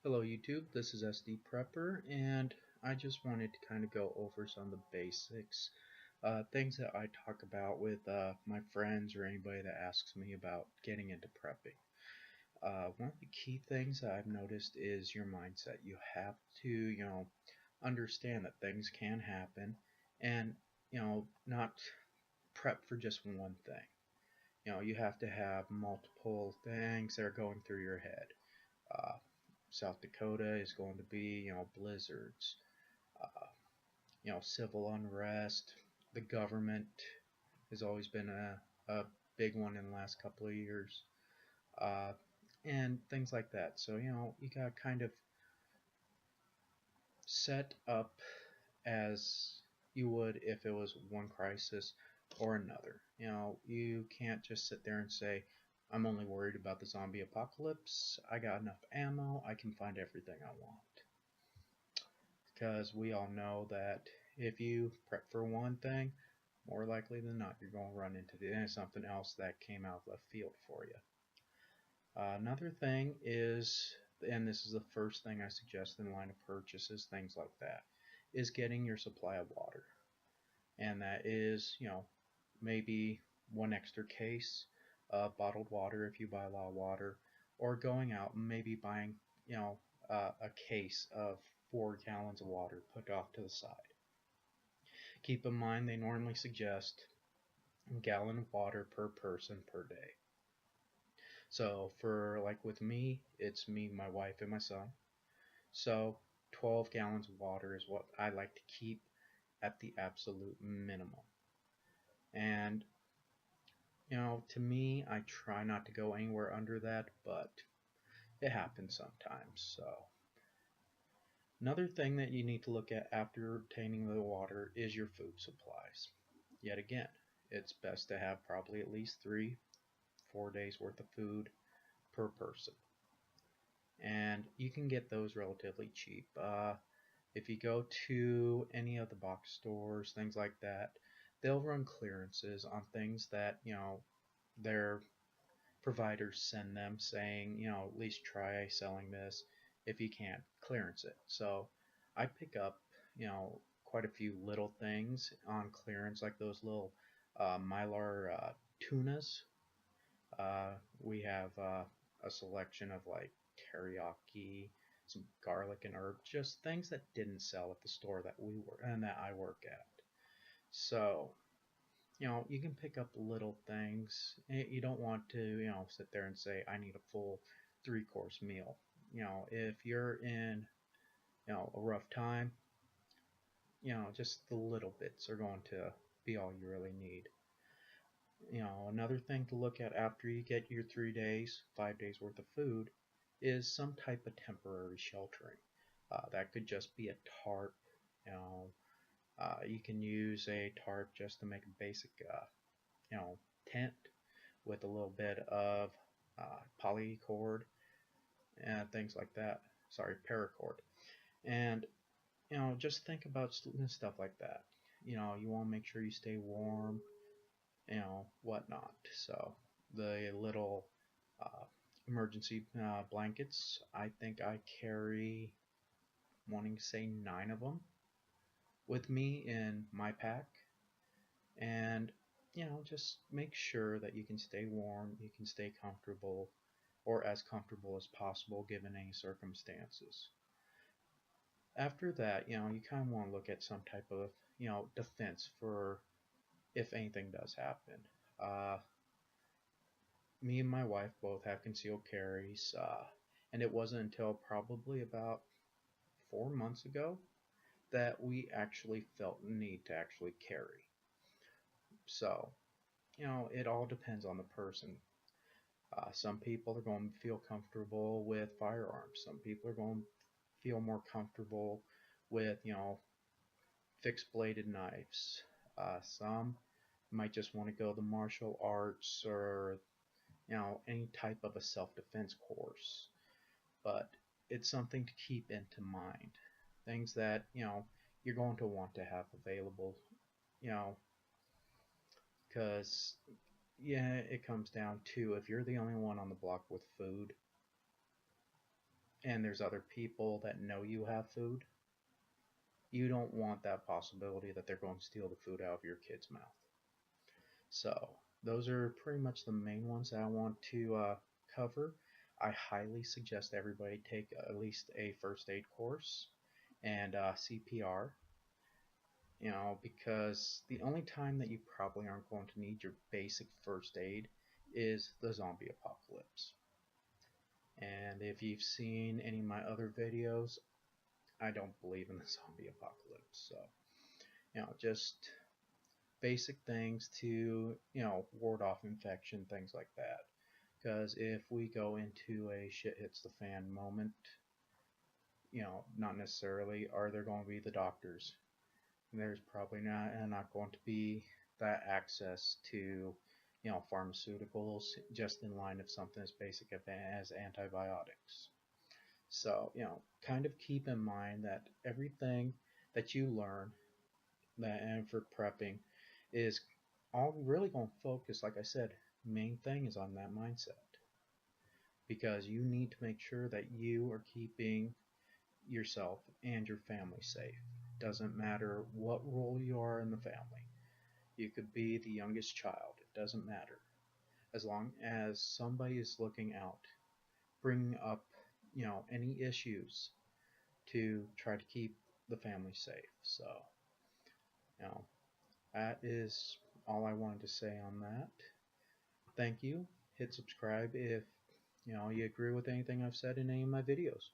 Hello YouTube, this is SD Prepper, and I just wanted to kind of go over some of the basics, things that I talk about with my friends or anybody that asks me about getting into prepping. One of the key things that I've noticed is your mindset. You have to, understand that things can happen and, not prep for just one thing. You have to have multiple things that are going through your head. Uh, South Dakota is going to be, blizzards, uh, civil unrest. The government has always been a big one in the last couple of years, uh, and things like that. So, you got to kind of set up as you would if it was one crisis or another. You can't just sit there and say, I'm only worried about the zombie apocalypse. I got enough ammo. I can find everything I want. Because we all know that if you prep for one thing, more likely than not, you're going to run into something else that came out of left field for you. Another thing is, and this is the first thing I suggest in line of purchases, things like that, is getting your supply of water. And that is, maybe one extra case of bottled water if you buy a lot of water, or going out and maybe buying, a case of 4 gallons of water put off to the side. Keep in mind they normally suggest a gallon of water per person per day. So for like with me, it's me, my wife, and my son. So 12 gallons of water is what I like to keep at the absolute minimum. And to me, I try not to go anywhere under that, but it happens sometimes. So another thing that you need to look at after obtaining the water is your food supplies. Yet again, it's best to have probably at least 3-4 days worth of food per person. And you can get those relatively cheap. If you go to any of the box stores, things like that, they'll run clearances on things that, their providers send them saying, at least try selling this. If you can't, clearance it. So I pick up, quite a few little things on clearance, like those little mylar tunas. We have a selection of like teriyaki, some garlic and herb, just things that didn't sell at the store that we were and that I work at. So, you can pick up little things. You don't want to, sit there and say, I need a full 3-course meal. If you're in, a rough time, just the little bits are going to be all you really need. Another thing to look at after you get your 3 days, 5 days worth of food is some type of temporary sheltering. That could just be a tarp. You can use a tarp just to make a basic, tent with a little bit of polycord and things like that. Sorry, paracord. And just think about stuff like that. You want to make sure you stay warm, whatnot. So the little emergency blankets, I think I carry, wanting to say 9 of them with me in my pack. And just make sure that you can stay warm, you can stay comfortable, or as comfortable as possible given any circumstances. After that, you kind of want to look at some type of, defense for if anything does happen. Me and my wife both have concealed carries, and it wasn't until probably about 4 months ago that we actually felt the need to actually carry. So, it all depends on the person. Some people are going to feel comfortable with firearms. Some people are going to feel more comfortable with, fixed bladed knives. Some might just want to go the martial arts or, any type of a self-defense course. But it's something to keep into mind. Things that, you're going to want to have available, because yeah, it comes down to if you're the only one on the block with food, and there's other people that know you have food, you don't want that possibility that they're going to steal the food out of your kid's mouth. So those are pretty much the main ones that I want to cover. I highly suggest everybody take at least a first aid course and CPR, because the only time that you probably aren't going to need your basic first aid is the zombie apocalypse. And if you've seen any of my other videos, I don't believe in the zombie apocalypse. So, just basic things to, ward off infection, things like that. Because if we go into a shit hits the fan moment, not necessarily are there going to be the doctors. There's probably not going to be that access to, pharmaceuticals just in line of something as basic as antibiotics. So, kind of keep in mind that everything that you learn that and for prepping is all really going to focus, like I said, main thing is on that mindset, because you need to make sure that you are keeping yourself and your family safe. Doesn't matter what role you are in the family. You could be the youngest child. It doesn't matter. As long as somebody is looking out, bringing up, any issues to try to keep the family safe. So, you know, that is all I wanted to say on that. Thank you. Hit subscribe if you agree with anything I've said in any of my videos.